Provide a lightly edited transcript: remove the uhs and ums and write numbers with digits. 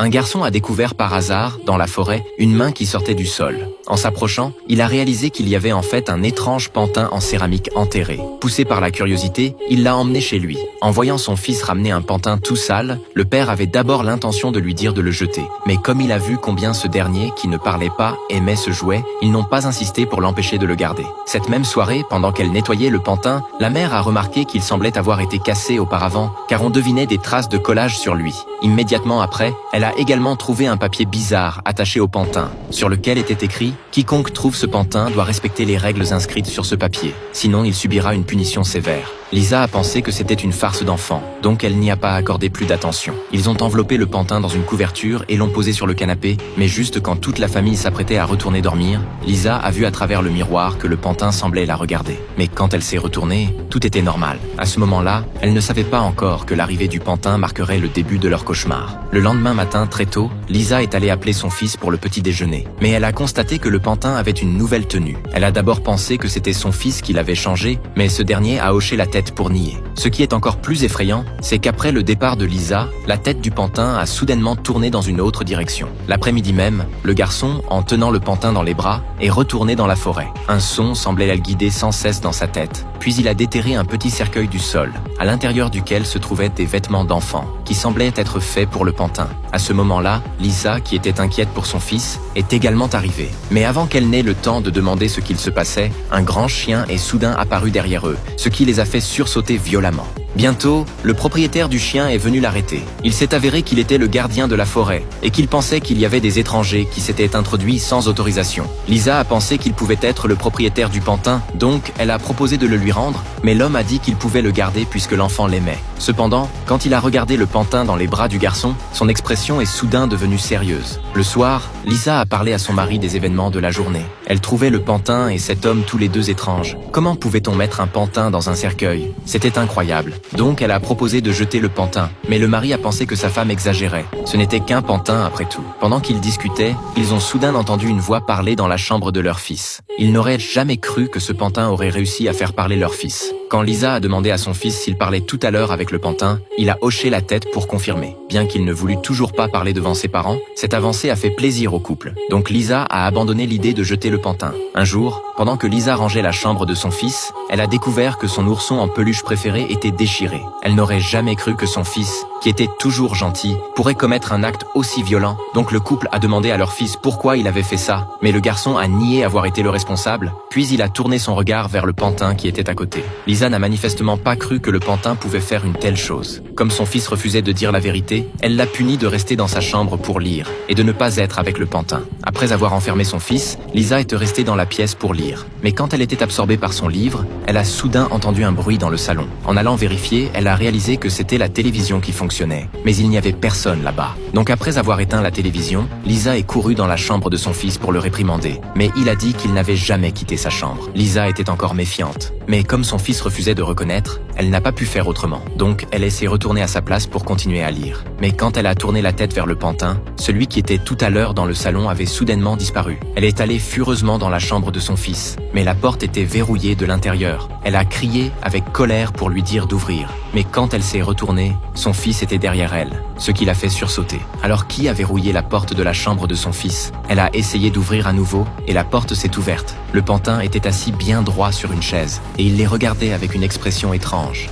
Un garçon a découvert par hasard, dans la forêt, une main qui sortait du sol. En s'approchant, il a réalisé qu'il y avait en fait un étrange pantin en céramique enterré. Poussé par la curiosité, il l'a emmené chez lui. En voyant son fils ramener un pantin tout sale, le père avait d'abord l'intention de lui dire de le jeter. Mais comme il a vu combien ce dernier, qui ne parlait pas, aimait ce jouet, ils n'ont pas insisté pour l'empêcher de le garder. Cette même soirée, pendant qu'elle nettoyait le pantin, la mère a remarqué qu'il semblait avoir été cassé auparavant, car on devinait des traces de collage sur lui. Immédiatement après, elle a également trouvé un papier bizarre attaché au pantin, sur lequel était écrit « Quiconque trouve ce pantin doit respecter les règles inscrites sur ce papier, sinon il subira une punition sévère ». Lisa a pensé que c'était une farce d'enfant, donc elle n'y a pas accordé plus d'attention. Ils ont enveloppé le pantin dans une couverture et l'ont posé sur le canapé, mais juste quand toute la famille s'apprêtait à retourner dormir, Lisa a vu à travers le miroir que le pantin semblait la regarder. Mais quand elle s'est retournée, tout était normal. À ce moment-là, elle ne savait pas encore que l'arrivée du pantin marquerait le début de leur cauchemar. Le lendemain matin, très tôt, Lisa est allée appeler son fils pour le petit déjeuner. Mais elle a constaté que le pantin avait une nouvelle tenue. Elle a d'abord pensé que c'était son fils qui l'avait changé, mais ce dernier a hoché la tête pour nier. Ce qui est encore plus effrayant, c'est qu'après le départ de Lisa, la tête du pantin a soudainement tourné dans une autre direction. L'après-midi même, le garçon, en tenant le pantin dans les bras, est retourné dans la forêt. Un son semblait la guider sans cesse dans sa tête. Puis il a déterré un petit cercueil du sol, à l'intérieur duquel se trouvaient des vêtements d'enfant, qui semblaient être faits pour le pantin. À ce moment-là, Lisa, qui était inquiète pour son fils, est également arrivée. Mais avant qu'elle n'ait le temps de demander ce qu'il se passait, un grand chien est soudain apparu derrière eux, ce qui les a fait sursauter violemment. Bientôt, le propriétaire du chien est venu l'arrêter. Il s'est avéré qu'il était le gardien de la forêt et qu'il pensait qu'il y avait des étrangers qui s'étaient introduits sans autorisation. Lisa a pensé qu'il pouvait être le propriétaire du pantin, donc elle a proposé de le lui rendre, mais l'homme a dit qu'il pouvait le garder puisque l'enfant l'aimait. Cependant, quand il a regardé le pantin dans les bras du garçon, son expression est soudain devenue sérieuse. Le soir, Lisa a parlé à son mari des événements de la journée. Elle trouvait le pantin et cet homme tous les deux étranges. Comment pouvait-on mettre un pantin dans un cercueil? C'était incroyable. Donc elle a proposé de jeter le pantin, mais le mari a pensé que sa femme exagérait. Ce n'était qu'un pantin après tout. Pendant qu'ils discutaient, ils ont soudain entendu une voix parler dans la chambre de leur fils. Ils n'auraient jamais cru que ce pantin aurait réussi à faire parler leur fils. Quand Lisa a demandé à son fils s'il parlait tout à l'heure avec le pantin, il a hoché la tête pour confirmer. Bien qu'il ne voulût toujours pas parler devant ses parents, cette avancée a fait plaisir au couple. Donc Lisa a abandonné l'idée de jeter le pantin. Un jour, pendant que Lisa rangeait la chambre de son fils, elle a découvert que son ourson en peluche préféré était déchiré. Elle n'aurait jamais cru que son fils, qui était toujours gentil, pourrait commettre un acte aussi violent. Donc le couple a demandé à leur fils pourquoi il avait fait ça, mais le garçon a nié avoir été le responsable, puis il a tourné son regard vers le pantin qui était à côté. Lisa n'a manifestement pas cru que le pantin pouvait faire une telle chose. Comme son fils refusait de dire la vérité, elle l'a puni de rester dans sa chambre pour lire, et de ne pas être avec le pantin. Après avoir enfermé son fils, Lisa est restée dans la pièce pour lire. Mais quand elle était absorbée par son livre, elle a soudain entendu un bruit dans le salon. En allant vérifier, elle a réalisé que c'était la télévision qui fonctionnait. Mais il n'y avait personne là-bas. Donc après avoir éteint la télévision, Lisa est courue dans la chambre de son fils pour le réprimander. Mais il a dit qu'il n'avait jamais quitté sa chambre. Lisa était encore méfiante. Mais comme son fils refusait de reconnaître, elle n'a pas pu faire autrement. Donc elle s'est retournée à sa place pour continuer à lire. Mais quand elle a tourné la tête vers le pantin, celui qui était tout à l'heure dans le salon avait soudainement disparu. Elle est allée furieusement dans la chambre de son fils, mais la porte était verrouillée de l'intérieur. Elle a crié avec colère pour lui dire d'ouvrir. Mais quand elle s'est retournée, son fils était derrière elle, ce qui l'a fait sursauter. Alors qui a verrouillé la porte de la chambre de son fils? Elle a essayé d'ouvrir à nouveau et la porte s'est ouverte. Le pantin était assis bien droit sur une chaise et il les regardait avec une expression étrange.